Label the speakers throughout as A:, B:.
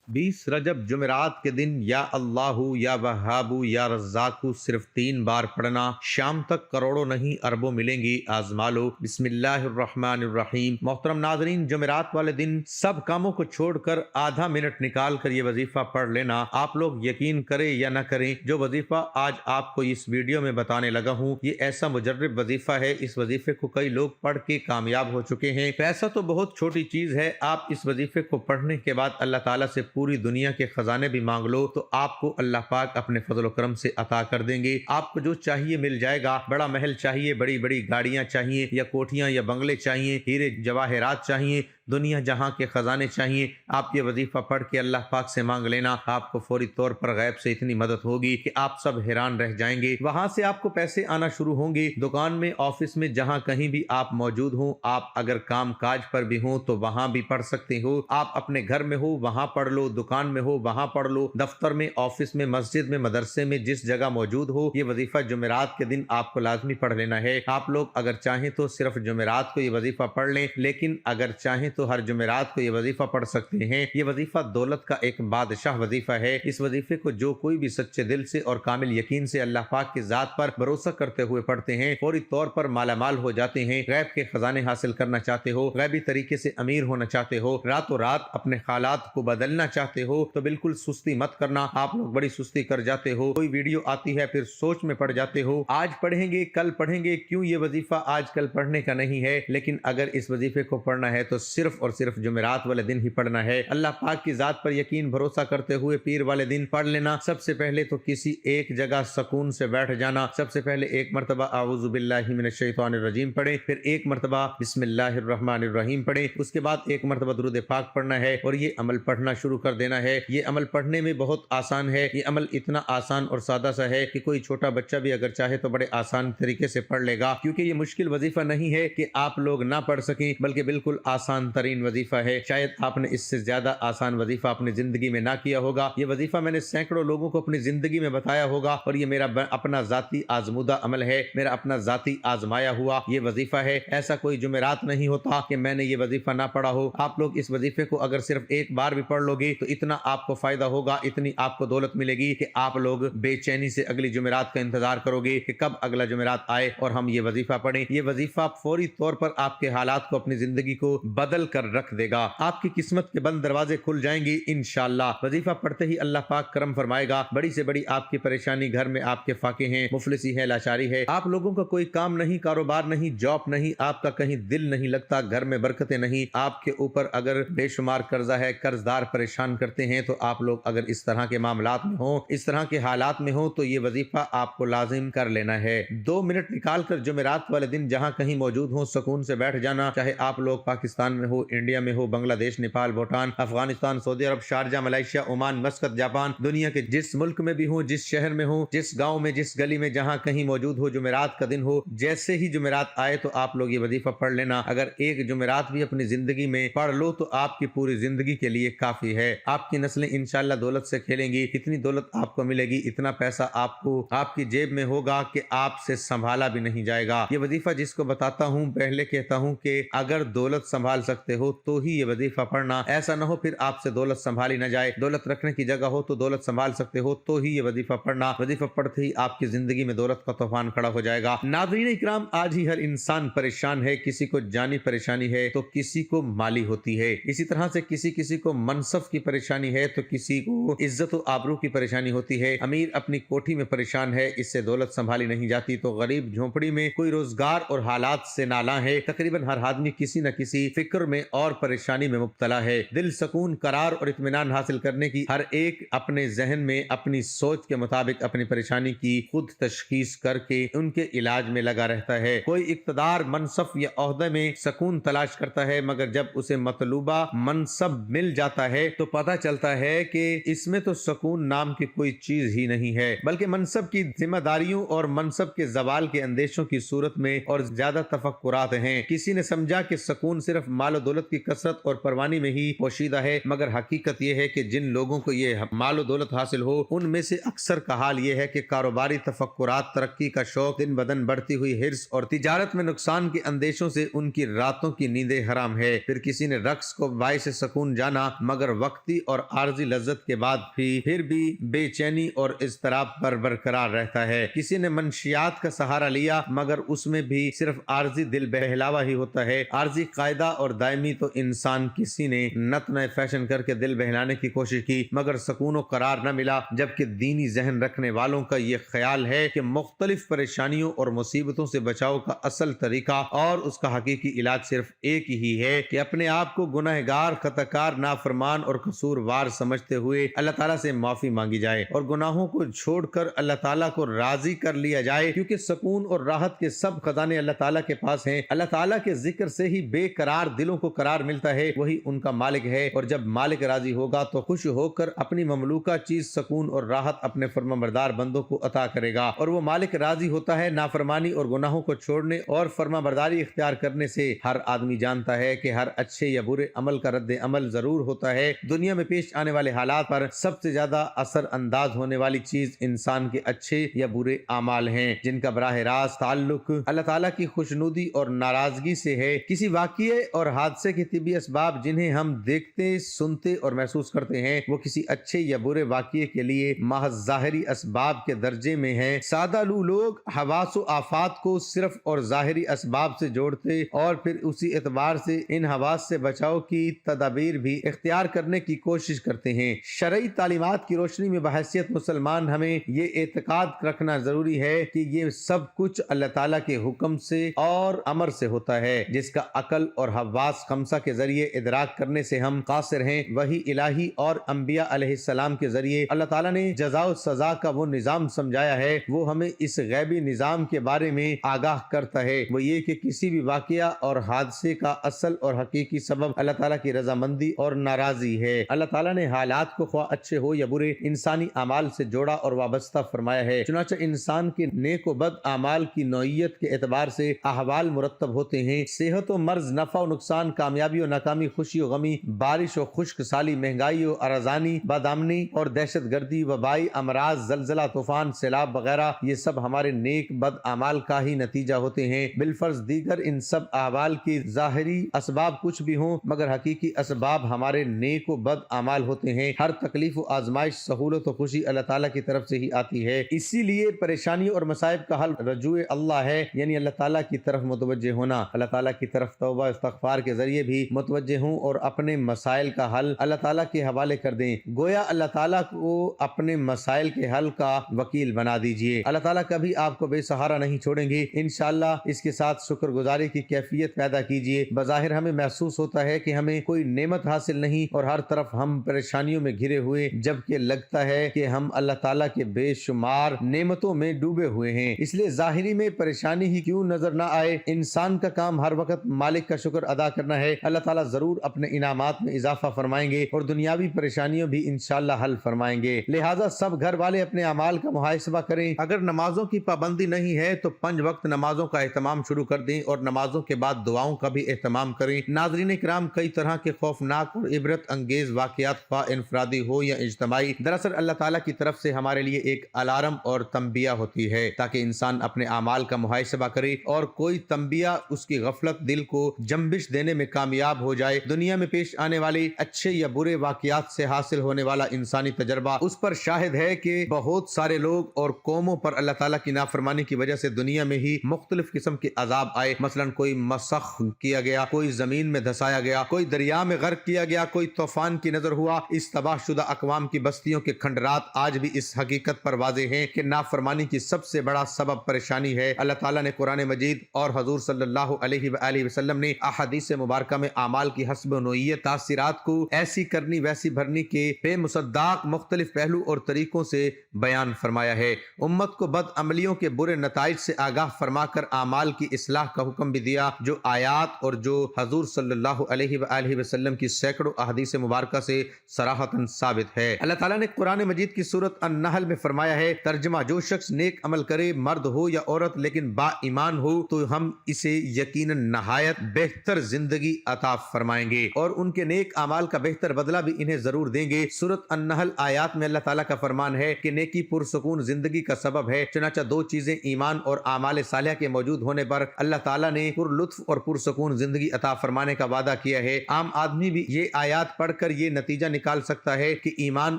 A: 20 رجب جمعرات کے دن یا اللہ یا وہاب یا رزاق صرف 3 بار پڑھنا، شام تک کروڑوں نہیں اربوں ملیں گی، آزما لو۔ بسم اللہ الرحمن الرحیم۔ محترم ناظرین، جمعرات والے دن سب کاموں کو چھوڑ کر آدھا منٹ نکال کر یہ وظیفہ پڑھ لینا۔ آپ لوگ یقین کریں یا نہ کریں، جو وظیفہ آج آپ کو اس ویڈیو میں بتانے لگا ہوں یہ ایسا مجرب وظیفہ ہے۔ اس وظیفے کو کئی لوگ پڑھ کے کامیاب ہو چکے ہیں۔ پیسہ تو بہت چھوٹی چیز ہے، آپ اس وظیفے کو پڑھنے کے بعد اللہ تعالیٰ سے پوری دنیا کے خزانے بھی مانگ لو تو آپ کو اللہ پاک اپنے فضل و کرم سے عطا کر دیں گے۔ آپ کو جو چاہیے مل جائے گا۔ بڑا محل چاہیے، بڑی بڑی گاڑیاں چاہیے، یا کوٹھیاں یا بنگلے چاہیے، ہیرے جواہرات چاہیے، دنیا جہاں کے خزانے چاہیے، آپ یہ وظیفہ پڑھ کے اللہ پاک سے مانگ لینا۔ آپ کو فوری طور پر غیب سے اتنی مدد ہوگی کہ آپ سب حیران رہ جائیں گے۔ وہاں سے آپ کو پیسے آنا شروع ہوں گے۔ دکان میں، آفس میں، جہاں کہیں بھی آپ موجود ہوں، آپ اگر کام کاج پر بھی ہوں تو وہاں بھی پڑھ سکتے ہو۔ آپ اپنے گھر میں ہو وہاں پڑھ لو، دکان میں ہو وہاں پڑھ لو، دفتر میں، آفس میں، مسجد میں، مدرسے میں، جس جگہ موجود ہو، یہ وظیفہ جمعرات کے دن آپ کو لازمی پڑھ لینا ہے۔ آپ لوگ اگر چاہیں تو صرف جمعرات کو یہ وظیفہ پڑھ لیں، لیکن اگر چاہیں تو ہر جمعرات کو یہ وظیفہ پڑھ سکتے ہیں۔ یہ وظیفہ دولت کا ایک بادشاہ وظیفہ ہے۔ اس وظیفے کو جو کوئی بھی سچے دل سے اور کامل یقین سے اللہ پاک کی ذات پر بھروسہ کرتے ہوئے پڑھتے ہیں، فوری طور پر مالا مال ہو جاتے ہیں۔ غیب کے خزانے حاصل کرنا چاہتے ہو، غیبی طریقے سے امیر ہونا چاہتے ہو، راتوں رات اپنے حالات کو بدلنا چاہتے ہو تو بالکل سستی مت کرنا۔ آپ لوگ بڑی سستی کر جاتے ہو، کوئی ویڈیو آتی ہے پھر سوچ میں پڑ جاتے ہو، آج پڑھیں گے کل پڑھیں گے، کیوں؟ یہ وظیفہ آج کل پڑھنے کا نہیں ہے، لیکن اگر اس وظیفے کو پڑھنا ہے تو صرف اور صرف جمعرات والے دن ہی پڑھنا ہے۔ اللہ پاک کی ذات پر یقین بھروسہ کرتے ہوئے پیر والے دن پڑھ لینا۔ سب سے پہلے تو کسی ایک جگہ سکون سے بیٹھ جانا۔ سب سے پہلے ایک مرتبہ اعوذ باللہ من الشیطان الرجیم پڑھیں، پھر ایک مرتبہ بسم اللہ الرحمن الرحیم پڑھیں، اس کے بعد ایک مرتبہ درود پاک پڑھنا ہے اور یہ عمل پڑھنا شروع کر دینا ہے۔ یہ عمل پڑھنے میں بہت آسان ہے۔ یہ عمل اتنا آسان اور سادہ سا ہے کہ کوئی چھوٹا بچہ بھی اگر چاہے تو بڑے آسان طریقے سے پڑھ لے گا، کیونکہ یہ مشکل وظیفہ نہیں ہے کہ آپ لوگ نہ پڑھ سکیں، بلکہ بالکل آسان ترین وظیفہ ہے۔ شاید آپ نے اس سے زیادہ آسان وظیفہ اپنی زندگی میں نہ کیا ہوگا۔ یہ وظیفہ میں نے سینکڑوں لوگوں کو اپنی زندگی میں بتایا ہوگا اور یہ میرا اپنا ذاتی آزمودہ عمل ہے، میرا اپنا ذاتی آزمایا ہوا یہ وظیفہ ہے۔ ایسا کوئی جمعرات نہیں ہوتا کہ میں نے یہ وظیفہ نہ پڑھا ہو۔ آپ لوگ اس وظیفے کو اگر صرف ایک بار بھی پڑھ لو گے تو اتنا آپ کو فائدہ ہوگا، اتنی آپ کو دولت ملے گی کہ آپ لوگ بے چینی سے اگلی جمعرات کا انتظار کرو گے کہ کب اگلا جمعرات آئے اور ہم یہ وظیفہ پڑھیں۔ یہ وظیفہ فوری طور پر آپ کے حالات کو، اپنی زندگی کو بدل کر رکھ دے گا۔ آپ کی قسمت کے بند دروازے کھل جائیں گے انشاءاللہ۔ وظیفہ پڑھتے ہی اللہ پاک کرم فرمائے گا۔ بڑی سے بڑی آپ کی پریشانی، گھر میں آپ کے فاقے ہیں، مفلسی ہے، لاچاری ہے، آپ لوگوں کا کوئی کام نہیں، کاروبار نہیں، جاب نہیں، آپ کا کہیں دل نہیں لگتا، گھر میں برکتیں نہیں، آپ کے اوپر اگر بے شمار قرضہ ہے، قرض دار پریشان کرتے ہیں، تو آپ لوگ اگر اس طرح کے معاملات میں ہوں، اس طرح کے حالات میں ہوں تو یہ وظیفہ آپ کو لازم کر لینا ہے۔ 2 منٹ نکال کر جمعرات والے دن جہاں کہیں موجود ہوں سکون سے بیٹھ جانا، چاہے آپ لوگ پاکستان میں ہو، انڈیا میں ہو، Bangladesh, Nepal, Bhutan, Afghanistan, Saudi Arab, Sharjah, Malaysia, Oman, Muscat, Japan, دنیا کے جس ملک میں بھی ہوں، جس شہر میں ہوں، جس گاؤں میں، جس گلی میں، جہاں کہیں موجود ہو، جمعرات کا دن ہو، جیسے ہی جمعرات آئے تو آپ لوگ یہ وظیفہ پڑھ لینا۔ اگر ایک جمعرات بھی اپنی زندگی میں پڑھ لو تو آپ کی پوری زندگی کے لیے کافی ہے۔ آپ کی نسلیں انشاءاللہ دولت سے کھیلیں گی، اتنی دولت آپ کو ملے گی، اتنا پیسہ آپ کو آپ کی جیب میں ہوگا کہ آپ سے سنبھالا بھی نہیں جائے گا۔ یہ وظیفہ جس کو بتاتا ہوں پہلے کہتا ہوں کہ اگر دولت سنبھال سکتے ہو تو ہی یہ وظیفہ پڑھنا، ایسا نہ ہو پھر آپ سے دولت سنبھالی نہ جائے۔ دولت رکھنے کی جگہ ہو تو دولت سنبھال سکتے ہو تو ہی یہ وظیفہ پڑھنا۔ وظیفہ پڑھتے ہی آپ کی زندگی میں دولت کا طوفان کھڑا ہو جائے گا۔ ناظرین اکرام، آج ہی ہر انسان پریشان ہے، کسی کو جانی پریشانی ہے تو کسی کو مالی ہوتی ہے، اسی طرح سے کسی کو منصب کی پریشانی ہے تو کسی کو عزت و آبرو کی پریشانی ہوتی ہے۔ امیر اپنی کوٹھی میں پریشان ہے، اس سے دولت سنبھالی نہیں جاتی، تو غریب جھونپڑی میں کوئی روزگار اور حالات سے نالاں ہے۔ تقریباً ہر آدمی کسی نہ کسی فکر میں اور پریشانی میں مبتلا ہے۔ دل سکون، قرار اور اطمینان حاصل کرنے کی ہر ایک اپنے ذہن میں اپنی سوچ کے مطابق اپنی پریشانی کی خود تشخیص کر کے ان کے علاج میں لگا رہتا ہے۔ کوئی اقتدار، منصب یا عہدے میں سکون تلاش کرتا ہے، مگر جب اسے مطلوبہ منصب مل جاتا ہے تو پتہ چلتا ہے کہ اس میں تو سکون نام کی کوئی چیز ہی نہیں ہے، بلکہ منصب کی ذمہ داریوں اور منصب کے زوال کے اندیشوں کی صورت میں اور زیادہ تفکرات ہیں۔ کسی نے سمجھا کہ سکون صرف مال و و دولت کی کثرت اور پروانی میں ہی پوشیدہ ہے، مگر حقیقت یہ ہے کہ جن لوگوں کو یہ مال و دولت حاصل ہو ان میں سے اکثر کا حال یہ ہے کہ کاروباری تفکرات، ترقی کا شوق، دن بدن بڑھتی ہوئی حرص اور تجارت میں نقصان کے اندیشوں سے ان کی راتوں کی نیندیں حرام ہے۔ پھر کسی نے رقص کو باعث سکون جانا مگر وقتی اور عارضی لذت کے بعد پھر بھی بے چینی اور اضطراب پر برقرار رہتا ہے۔ کسی نے منشیات کا سہارا لیا مگر اس میں بھی صرف عارضی دل بہلاوا ہی ہوتا ہے۔ عارضی قاعدہ اور دائمی تو انسان کسی نے نت نئے فیشن کر کے دل بہلانے کی کوشش کی مگر سکون و قرار نہ ملا، جبکہ دینی ذہن رکھنے والوں کا یہ خیال ہے کہ مختلف پریشانیوں اور مصیبتوں سے بچاؤ کا اصل طریقہ اور اس کا حقیقی علاج صرف ایک ہی ہے کہ اپنے آپ کو گناہگار، خطاکار، نافرمان اور قصوروار سمجھتے ہوئے اللہ تعالیٰ سے معافی مانگی جائے اور گناہوں کو چھوڑ کر اللہ تعالیٰ کو راضی کر لیا جائے، کیونکہ سکون اور راحت کے سب خزانے اللہ تعالیٰ کے پاس ہیں۔ اللہ تعالیٰ کے ذکر سے ہی بے قرار دلوں کو قرار ملتا ہے، وہی ان کا مالک ہے، اور جب مالک راضی ہوگا تو خوش ہو کر اپنی مملوکہ چیز سکون اور راحت اپنے فرمانبردار بندوں کو عطا کرے گا، اور وہ مالک راضی ہوتا ہے نافرمانی اور گناہوں کو چھوڑنے اور فرمانبرداری اختیار کرنے سے۔ ہر آدمی جانتا ہے کہ ہر اچھے یا برے عمل کا رد عمل ضرور ہوتا ہے۔ دنیا میں پیش آنے والے حالات پر سب سے زیادہ اثر انداز ہونے والی چیز انسان کے اچھے یا برے اعمال ہیں، جن کا براہ راست تعلق اللہ تعالیٰ کی خوشنودی اور ناراضگی سے ہے۔ کسی واقعے اور حادثے کے طبی اسباب جنہیں ہم دیکھتے، سنتے اور محسوس کرتے ہیں، وہ کسی اچھے یا برے واقعے کے لیے محض ظاہری اسباب کے درجے میں ہیں۔ سادہ لوگ حواس و آفات کو صرف اور ظاہری اسباب سے جوڑتے اور پھر اسی اعتبار سے ان حواس سے بچاؤ کی تدابیر بھی اختیار کرنے کی کوشش کرتے ہیں۔ شرعی تعلیمات کی روشنی میں بحیثیت مسلمان ہمیں یہ اعتقاد رکھنا ضروری ہے کہ یہ سب کچھ اللہ تعالیٰ کے حکم سے اور امر سے ہوتا ہے، جس کا عقل اور حواس خمسہ کے ذریعے ادراک کرنے سے ہم قاصر ہیں۔ وہی الہی اور انبیاء علیہ السلام کے ذریعے اللہ تعالیٰ نے جزا و سزا کا وہ نظام سمجھایا ہے، وہ ہمیں اس غیبی نظام کے بارے میں آگاہ کرتا ہے، وہ یہ کہ کسی بھی واقعہ اور حادثے کا اصل اور حقیقی سبب اللہ تعالیٰ کی رضامندی اور ناراضی ہے۔ اللہ تعالیٰ نے حالات کو خواہ اچھے ہو یا برے انسانی اعمال سے جوڑا اور وابستہ فرمایا ہے، چنانچہ انسان کے نیک و بد اعمال کی نوعیت کے اعتبار سے احوال مرتب ہوتے ہیں۔ صحت و مرض، نفع و نقصان، کامیابی و ناکامی، خوشی و غمی، بارش و خشک سالی، مہنگائی و ارزانی، بدامنی اور دہشت گردی، وبائی امراض، زلزلہ، طوفان، سیلاب وغیرہ، یہ سب ہمارے نیک بد اعمال کا ہی نتیجہ ہوتے ہیں۔ بالفرض دیگر ان سب احوال کی ظاہری اسباب کچھ بھی ہوں مگر حقیقی اسباب ہمارے نیک و بد اعمال ہوتے ہیں۔ ہر تکلیف و آزمائش، سہولت و خوشی اللہ تعالیٰ کی طرف سے ہی آتی ہے، اسی لیے پریشانیوں اور مصائب کا حل رجوع اللہ ہے، یعنی اللہ تعالیٰ کی طرف متوجہ ہونا۔ اللہ تعالیٰ کی طرف توبہ استغفار کے ذریعے بھی متوجہ ہوں اور اپنے مسائل کا حل اللہ تعالیٰ کے حوالے کر دیں، گویا اللہ تعالیٰ کو اپنے مسائل کے حل کا وکیل بنا دیجئے۔ اللہ تعالیٰ کبھی آپ کو بے سہارا نہیں چھوڑیں گے انشاءاللہ۔ اس کے ساتھ شکر گزاری کی کیفیت پیدا کیجئے۔ بظاہر ہمیں محسوس ہوتا ہے کہ ہمیں کوئی نعمت حاصل نہیں اور ہر طرف ہم پریشانیوں میں گھرے ہوئے، جبکہ لگتا ہے کہ ہم اللہ تعالیٰ کے بے شمار نعمتوں میں ڈوبے ہوئے ہیں۔ اس لیے ظاہری میں پریشانی ہی کیوں نظر نہ آئے، انسان کا کام ہر وقت مالک کا شکر ادا کرنا ہے۔ اللہ تعالیٰ ضرور اپنے انعامات میں اضافہ فرمائیں گے اور دنیاوی پریشانیوں بھی انشاءاللہ حل فرمائیں گے۔ لہٰذا سب گھر والے اپنے اعمال کا محاسبہ کریں۔ اگر نمازوں کی پابندی نہیں ہے تو 5 وقت نمازوں کا اہتمام شروع کر دیں اور نمازوں کے بعد دعاؤں کا بھی اہتمام کریں۔ ناظرین کرام، کئی طرح کے خوفناک اور عبرت انگیز واقعات خواہ انفرادی ہو یا اجتماعی، دراصل اللہ تعالیٰ کی طرف سے ہمارے لیے ایک الارم اور تنبیہ ہوتی ہے تاکہ انسان اپنے اعمال کا محاسبہ کرے اور کوئی تنبیہ اس کی غفلت دل کو جنبش دینے میں کامیاب ہو جائے۔ دنیا میں پیش آنے والے اچھے یا برے واقعات سے حاصل ہونے والا انسانی تجربہ اس پر شاہد ہے کہ بہت سارے لوگ اور قوموں پر اللہ تعالیٰ کی نافرمانی کی وجہ سے دنیا میں ہی مختلف قسم کے عذاب آئے۔ مثلا کوئی مسخ کیا گیا، کوئی زمین میں دھسایا گیا، کوئی دریا میں غرق کیا گیا، کوئی طوفان کی نظر ہوا۔ اس تباہ شدہ اقوام کی بستیوں کے کھنڈرات آج بھی اس حقیقت پر واضح ہیں کہ نافرمانی کی سب سے بڑا سبب پریشانی ہے۔ اللہ تعالیٰ نے قرآن مجید اور حضور صلی اللہ علیہ وآلہ وسلم نے احادیث مبارکہ میں اعمال کی حسب نوعیت تاثیرات کو ایسی کرنی ویسی بھرنی کے بے مصداق مختلف پہلو اور طریقوں سے بیان فرمایا ہے۔ امت کو بد عملیوں کے برے نتائج سے آگاہ فرما کر اعمال کی اصلاح کا حکم بھی دیا، جو آیات اور جو حضور صلی اللہ علیہ وآلہ وسلم کی سینکڑوں احادیث مبارکہ سے صراحتاً ثابت ہے۔ اللہ تعالیٰ نے قرآن مجید کی سورۃ النحل میں فرمایا ہے، ترجمہ: جو شخص نیک عمل کرے، مرد ہو یا عورت، لیکن با ایمان ہو، تو ہم اسے یقیناً نہایت بہتر زندگی زندگی عطا فرمائیں گے اور ان کے نیک اعمال کا بہتر بدلہ بھی انہیں ضرور دیں گے۔ سورۃ النحل آیات میں اللہ تعالیٰ کا فرمان ہے کہ نیکی پرسکون زندگی کا سبب ہے۔ چنانچہ دو چیزیں ایمان اور اعمال صالحہ کے موجود ہونے پر اللہ تعالیٰ نے پر لطف اور پرسکون زندگی عطا فرمانے کا وعدہ کیا ہے۔ عام آدمی بھی یہ آیات پڑھ کر یہ نتیجہ نکال سکتا ہے کہ ایمان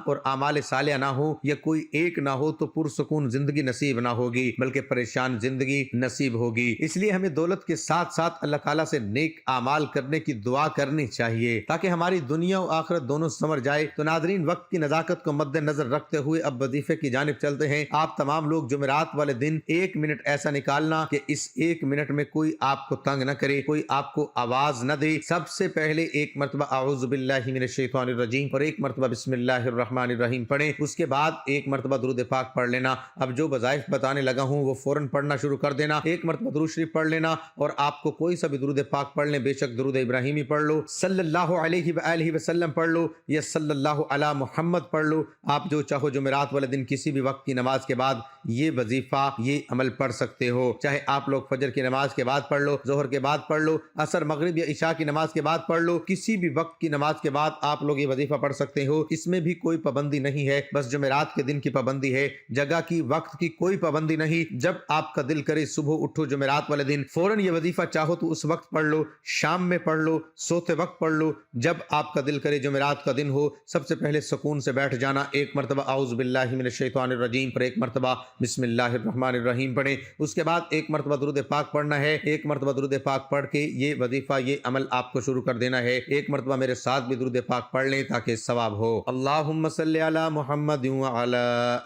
A: اور اعمال صالحہ نہ ہو یا کوئی ایک نہ ہو تو پرسکون زندگی نصیب نہ ہوگی بلکہ پریشان زندگی نصیب ہوگی۔ اس لیے ہمیں دولت کے ساتھ ساتھ اللہ تعالیٰ سے نیک اعمال کرنے کی دعا کرنی چاہیے تاکہ ہماری دنیا و آخرت دونوں سنور جائے۔ تو ناظرین، وقت کی نزاکت کو مد نظر رکھتے ہوئے اب وظیفے کی جانب چلتے ہیں۔ آپ تمام لوگ جمعرات والے دن 1 منٹ ایسا نکالنا کہ اس 1 منٹ میں کوئی آپ کو تنگ نہ کرے، کوئی آپ کو آواز نہ دے۔ سب سے پہلے 1 مرتبہ اعوذ باللہ من الشیطان الرجیم اور 1 مرتبہ بسم اللہ الرحمن الرحیم پڑھیں۔ اس کے بعد 1 مرتبہ درود پاک پڑھ لینا۔ اب جو وظائف بتانے لگا ہوں وہ فوراً پڑھنا شروع کر دینا۔ 1 مرتبہ درود شریف پڑھ لینا اور آپ کو کوئی سا بھی درود پاک پڑھ لیں، بے شک درود ابراہیمی پڑھ لو، صلی اللہ علیہ وآلہ وسلم پڑھ لو یا صلی اللہ علی محمد پڑھ لو۔ آپ جو چاہو جمعرات والے دن کسی بھی وقت کی نماز کے بعد یہ وظیفہ، یہ عمل پڑھ سکتے ہو۔ چاہے آپ لوگ فجر کی نماز کے بعد پڑھ لو، ظہر کے بعد پڑھ لو، عصر مغرب یا عشاء کی نماز کے بعد پڑھ لو، کسی بھی وقت کی نماز کے بعد آپ لوگ یہ وظیفہ پڑھ سکتے ہو۔ اس میں بھی کوئی پابندی نہیں ہے، بس جمعرات کے دن کی پابندی ہے، جگہ کی، وقت کی کوئی پابندی نہیں۔ جب آپ کا دل کرے صبح اٹھو جمعرات والے دن فوراً یہ وظیفہ چاہو تو اس وقت پڑھ لو، شام میں پڑھ لو، سوتے وقت پڑھ لو، جب آپ کا دل کرے جمعرات کا دن ہو۔ سب سے پہلے سکون سے بیٹھ جانا، 1 مرتبہ اعوذ باللہ من الشیطان الرجیم پر 1 مرتبہ بسم اللہ الرحمن الرحیم پڑھیں۔ اس کے بعد 1 مرتبہ درود پاک پڑھنا ہے۔ 1 مرتبہ درود پاک پڑھ کے یہ وظیفہ، یہ عمل آپ کو شروع کر دینا ہے۔ 1 مرتبہ میرے ساتھ بھی درود پاک پڑھ لیں تاکہ ثواب ہو۔ اللہم صلی علی محمد وعلی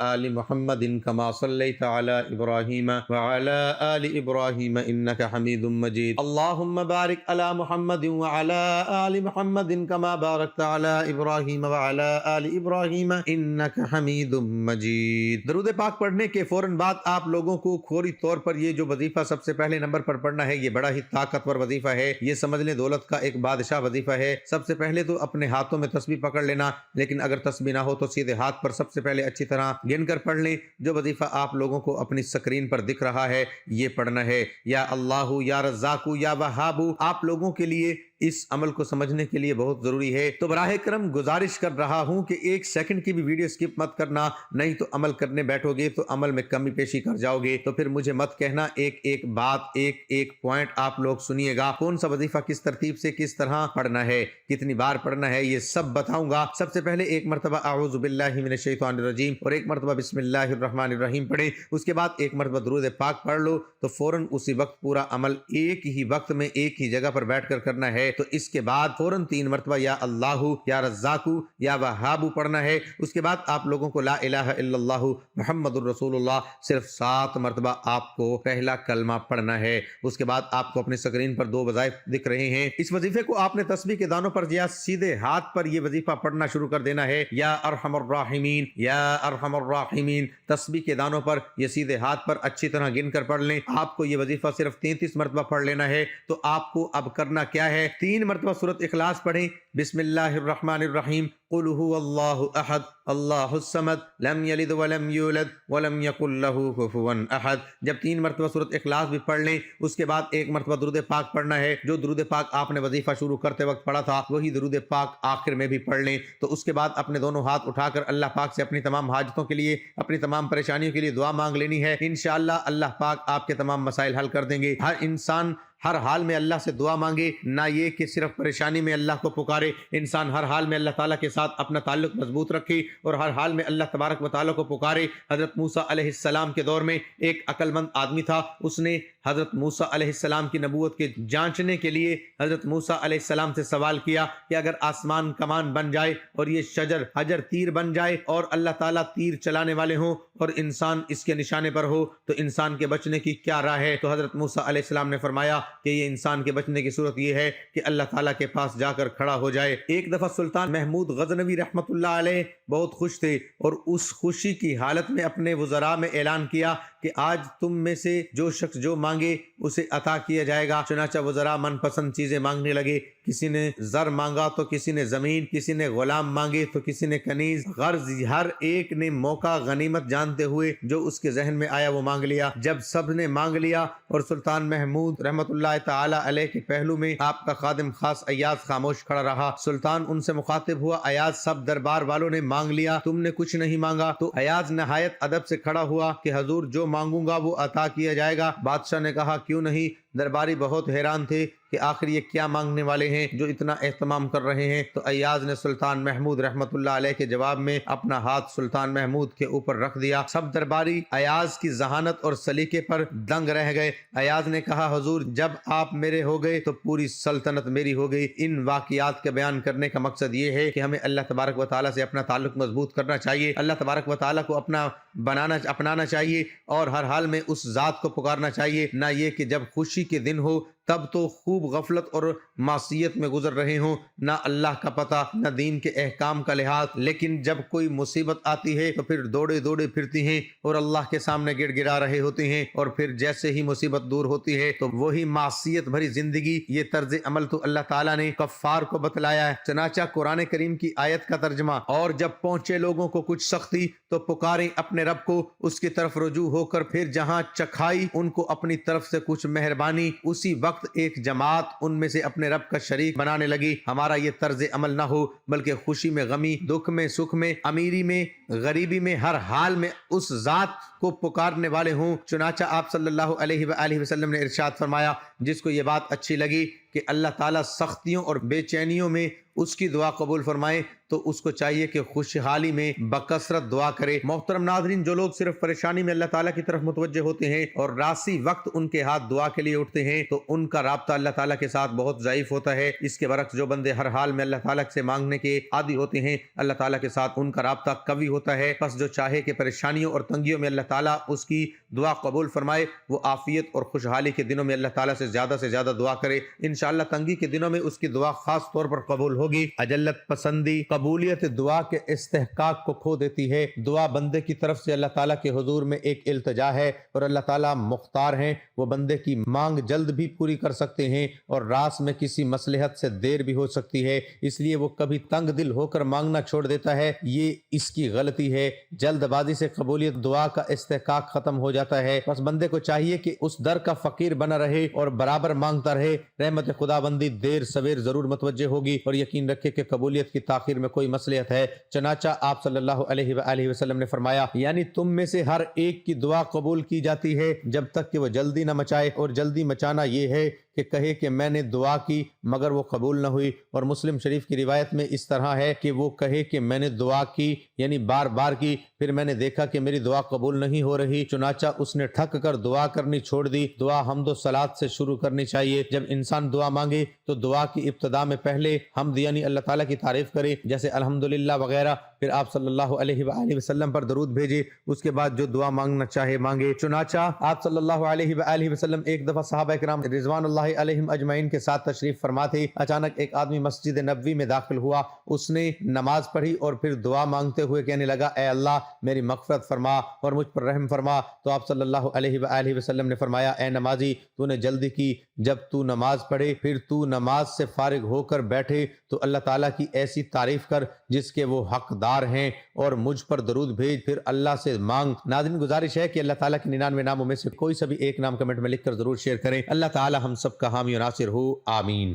A: آل محمد کما صلیت علی ابراہیم وعلی آل ابراہیم انک حمید مجید۔ اللہم بارک علی محمد وعلی آل محمد کما بارکت علی ابراہیم وعلی آل ابراہیم انک حمید مجید۔ درود پاک پڑھنے کے فوراً بعد آپ لوگوں کو فوری طور پر یہ جو وظیفہ سب سے پہلے نمبر پر پڑھنا ہے، یہ بڑا ہی طاقتور وظیفہ ہے، یہ سمجھ لیں دولت کا ایک بادشاہ وظیفہ ہے۔ سب سے پہلے تو اپنے ہاتھوں میں تسبیح پکڑ لینا، لیکن اگر تسبیح نہ ہو تو سیدھے ہاتھ پر سب سے پہلے اچھی طرح گن کر پڑھ لیں۔ جو وظیفہ آپ لوگوں کو اپنی سکرین پر دکھ رہا ہے یہ پڑھنا ہے، یا اللہ یا رزاق یا وہاب۔ آپ لوگوں کے لیے اس عمل کو سمجھنے کے لیے بہت ضروری ہے، تو براہ کرم گزارش کر رہا ہوں کہ 1 سیکنڈ کی بھی ویڈیو سکپ مت کرنا، نہیں تو عمل کرنے بیٹھو گے تو عمل میں کمی پیشی کر جاؤ گے، تو پھر مجھے مت کہنا۔ ایک ایک بات، ایک ایک پوائنٹ آپ لوگ سنیے گا، کون سا وظیفہ کس ترتیب سے کس طرح پڑھنا ہے، کتنی بار پڑھنا ہے، یہ سب بتاؤں گا۔ سب سے پہلے 1 مرتبہ اعوذ باللہ من الشیطان الرجیم اور 1 مرتبہ بسم اللہ الرحمن الرحیم پڑھیں۔ اس کے بعد 1 مرتبہ درود پاک پڑھ لو، تو فوراً اسی وقت پورا عمل ایک ہی وقت میں ایک ہی جگہ پر بیٹھ کر کرنا ہے۔ تو اس کے بعد فوراً 3 مرتبہ یا اللہ یا رزاق یا وہاب پڑھنا ہے۔ اس کے بعد آپ لوگوں کو لا الہ الا اللہ محمد الرسول اللہ صرف 7 مرتبہ آپ کو پہلا کلمہ پڑھنا ہے۔ اس کے بعد آپ کو اپنی سکرین پر 2 وظائف دکھ رہے ہیں، اس وظیفے کو آپ نے تسبیح کے دانوں پر یا سیدھے ہاتھ پر یہ وظیفہ پڑھنا شروع کر دینا ہے، یا ارحم الراحمین یا ارحم الراحمین۔ تسبیح کے دانوں پر یہ سیدھے ہاتھ پر اچھی طرح گن کر پڑھ لیں۔ آپ کو یہ وظیفہ صرف 33 مرتبہ پڑھ لینا ہے۔ تو آپ کو اب کرنا کیا ہے، 3 مرتبہ سورۃ اخلاص پڑھیں، بسم اللہ الرحمن الرحیم، قل هو اللہ احد اللہ الصمد لم یلد ولم یولد ولم یکن لہ کفوا احد۔ جب 3 مرتبہ سورۃ اخلاص بھی پڑھ لیں، اس کے بعد 1 مرتبہ درود پاک پڑھنا ہے۔ جو درود پاک آپ نے وظیفہ شروع کرتے وقت پڑھا تھا وہی درود پاک آخر میں بھی پڑھ لیں۔ تو اس کے بعد اپنے دونوں ہاتھ اٹھا کر اللہ پاک سے اپنی تمام حاجتوں کے لیے، اپنی تمام پریشانیوں کے لیے دعا مانگ لینی ہے۔ انشاءاللہ اللہ پاک آپ کے تمام مسائل حل کر دیں گے۔ ہر انسان ہر حال میں اللہ سے دعا مانگے، نہ یہ کہ صرف پریشانی میں اللہ کو پکارے۔ انسان ہر حال میں اللہ تعالیٰ کے ساتھ اپنا تعلق مضبوط رکھے اور ہر حال میں اللہ تبارک و تعالیٰ کو پکارے۔ حضرت موسیٰ علیہ السلام کے دور میں ایک عقل مند آدمی تھا، اس نے حضرت موسیٰ علیہ السلام کی نبوت کے جانچنے کے لیے حضرت موسیٰ علیہ السلام سے سوال کیا کہ اگر آسمان کمان بن جائے اور یہ شجر حجر تیر بن جائے اور اللہ تعالیٰ تیر چلانے والے ہوں اور انسان اس کے نشانے پر ہو تو انسان کے بچنے کی کیا راہ ہے؟ تو حضرت موسیٰ علیہ السلام نے فرمایا کہ یہ انسان کے بچنے کی صورت یہ ہے کہ اللہ تعالیٰ کے پاس جا کر کھڑا ہو جائے۔ ایک دفعہ سلطان محمود غزنوی رحمت اللہ علیہ بہت خوش تھے اور اس خوشی کی حالت میں اپنے وزراء میں اعلان کیا کہ آج تم میں سے جو شخص جو مانگے اسے عطا کیا جائے گا۔ چنانچہ وزراء من پسند چیزیں مانگنے لگے، کسی نے زر مانگا تو کسی نے زمین، کسی نے غلام مانگے تو کسی نے کنیز، غرض ہر ایک نے موقع غنیمت جانتے ہوئے جو اس کے ذہن میں آیا وہ مانگ لیا۔ جب سب نے مانگ لیا اور سلطان محمود رحمت اللہ تعالی علیہ کے پہلو میں آپ کا خادم خاص ایاز خاموش کھڑا رہا، سلطان ان سے مخاطب ہوا، ایاز سب دربار والوں نے مانگ لیا، تم نے کچھ نہیں مانگا؟ تو ایاز نہایت ادب سے کھڑا ہوا کہ حضور جو مانگوں گا وہ عطا کیا جائے گا۔ بادشاہ نے کہا کیوں نہیں؟ درباری بہت حیران تھے کہ آخر یہ کیا مانگنے والے ہیں جو اتنا اہتمام کر رہے ہیں۔ تو ایاز نے سلطان محمود رحمت اللہ علیہ کے جواب میں اپنا ہاتھ سلطان محمود کے اوپر رکھ دیا۔ سب درباری ایاز کی ذہانت اور سلیقے پر دنگ رہ گئے۔ ایاز نے کہا حضور جب آپ میرے ہو گئے تو پوری سلطنت میری ہو گئی۔ ان واقعات کا بیان کرنے کا مقصد یہ ہے کہ ہمیں اللہ تبارک و تعالیٰ سے اپنا تعلق مضبوط کرنا چاہیے، اللہ تبارک و تعالیٰ کو اپنانا چاہیے اور ہر حال میں اس ذات کو پکارنا چاہیے، نہ یہ کہ جب خوشی کے دن ہو تب تو خوب غفلت اور معصیت میں گزر رہے ہوں، نہ اللہ کا پتہ نہ دین کے احکام کا لحاظ، لیکن جب کوئی مصیبت آتی ہے تو پھر دوڑے پھرتی ہیں اور اللہ کے سامنے گڑ گڑا رہے ہوتے ہیں، اور پھر جیسے ہی مصیبت دور ہوتی ہے تو وہی معصیت بھری زندگی۔ یہ طرز عمل تو اللہ تعالیٰ نے کفار کو بتلایا ہے۔ چنانچہ قرآن کریم کی آیت کا ترجمہ، اور جب پہنچے لوگوں کو کچھ سختی تو پکاریں اپنے رب کو، اس کی طرف رجوع ہو کر پھر جہاں چکھائی ان کو اپنی طرف سے کچھ مہربانی، اسی وقت ایک جماعت ان میں سے اپنے رب کا شریک بنانے لگی۔ ہمارا یہ طرز عمل نہ ہو، بلکہ خوشی میں غمی، دکھ میں سکھ میں، امیری میں غریبی میں، ہر حال میں اس ذات کو پکارنے والے ہوں۔ چنانچہ آپ صلی اللہ علیہ وآلہ وسلم نے ارشاد فرمایا، جس کو یہ بات اچھی لگی کہ اللہ تعالیٰ سختیوں اور بے چینیوں میں اس کی دعا قبول فرمائے تو اس کو چاہیے کہ خوشحالی میں بکثرت دعا کرے۔ محترم ناظرین، جو لوگ صرف پریشانی میں اللہ تعالیٰ کی طرف متوجہ ہوتے ہیں اور راسی وقت ان کے ہاتھ دعا کے لیے اٹھتے ہیں تو ان کا رابطہ اللہ تعالیٰ کے ساتھ بہت ضعیف ہوتا ہے۔ اس کے برعکس جو بندے ہر حال میں اللہ تعالیٰ سے مانگنے کے عادی ہوتے ہیں، اللہ تعالیٰ کے ساتھ ان کا رابطہ قوی ہوتا ہے۔ پس جو چاہے کہ پریشانیوں اور تنگیوں میں اللہ تعالیٰ اس کی دعا قبول فرمائے، وہ عافیت اور خوشحالی کے دنوں میں اللہ تعالیٰ سے زیادہ دعا کرے، انشاءاللہ تنگی کے دنوں میں اس کی دعا خاص طور پر قبول ہوگی۔ اجلت پسندی قبولیت دعا کے استحقاق کو کھو دیتی ہے۔ دعا بندے کی طرف سے اللہ تعالیٰ کے حضور میں ایک التجا ہے، اور اللہ تعالیٰ مختار ہیں، وہ بندے کی مانگ جلد بھی پوری کر سکتے ہیں اور راس میں کسی مصلحت سے دیر بھی ہو سکتی ہے، اس لیے وہ کبھی تنگ دل ہو کر مانگنا چھوڑ دیتا ہے، یہ اس کی غلطی ہے۔ جلد بازی سے قبولیت دعا کا استحقاق ختم ہو جاتا ہے۔ بس بندے کو چاہیے کہ اس در کا فقیر بنا رہے اور برابر مانگتا رہے، رحمت خداوندی دیر سویر ضرور متوجہ ہوگی، اور یقین رکھے کہ قبولیت کی تاخیر میں کوئی مصلحت ہے۔ چنانچہ آپ صلی اللہ علیہ وآلہ وسلم نے فرمایا، یعنی تم میں سے ہر ایک کی دعا قبول کی جاتی ہے جب تک کہ وہ جلدی نہ مچائے، اور جلدی مچانا یہ ہے کہ کہے کہ میں نے دعا کی مگر وہ قبول نہ ہوئی۔ اور مسلم شریف کی روایت میں اس طرح ہے کہ وہ کہے کہ میں نے دعا کی، یعنی بار بار کی، پھر میں نے دیکھا کہ میری دعا قبول نہیں ہو رہی، چنانچہ اس نے ٹھک کر دعا کرنی چھوڑ دی۔ دعا حمد و صلات سے شروع کرنی چاہیے۔ جب انسان دعا مانگے تو دعا کی ابتدا میں پہلے حمد یعنی اللہ تعالیٰ کی تعریف کرے، جیسے الحمدللہ وغیرہ، پھر آپ صلی اللہ علیہ وآلہ وسلم پر درود بھیجے، اس کے بعد جو دعا مانگنا چاہے مانگے۔ چنانچہ آپ صلی اللہ علیہ وآلہ وسلم ایک دفعہ صحابہ کرام رضوان اللہ علیہم اجمعین کے ساتھ تشریف فرما تھے۔ اچانک ایک آدمی مسجد نبوی میں داخل ہوا، اس نے نماز پڑھی اور پھر دعا مانگتے ہوئے کہنے لگا، اے اللہ میری مغفرت فرما اور مجھ پر رحم فرما۔ تو آپ صلی اللہ علیہ وآلہ وسلم نے فرمایا، اے نمازی تو نے جلدی کی، جب تو نماز پڑھے پھر تو نماز سے فارغ ہو کر بیٹھے تو اللہ تعالیٰ کی ایسی تعریف کر جس کے وہ حقدار ہیں، اور مجھ پر درود بھیج، پھر اللہ سے مانگ۔ ناظرین، گزارش ہے کہ اللہ تعالیٰ کے 99 ناموں میں سے کوئی سا بھی ایک نام کمنٹ میں لکھ کر ضرور شیئر کریں۔ اللہ تعالیٰ ہم سب کا حامی و ناصر ہو، آمین۔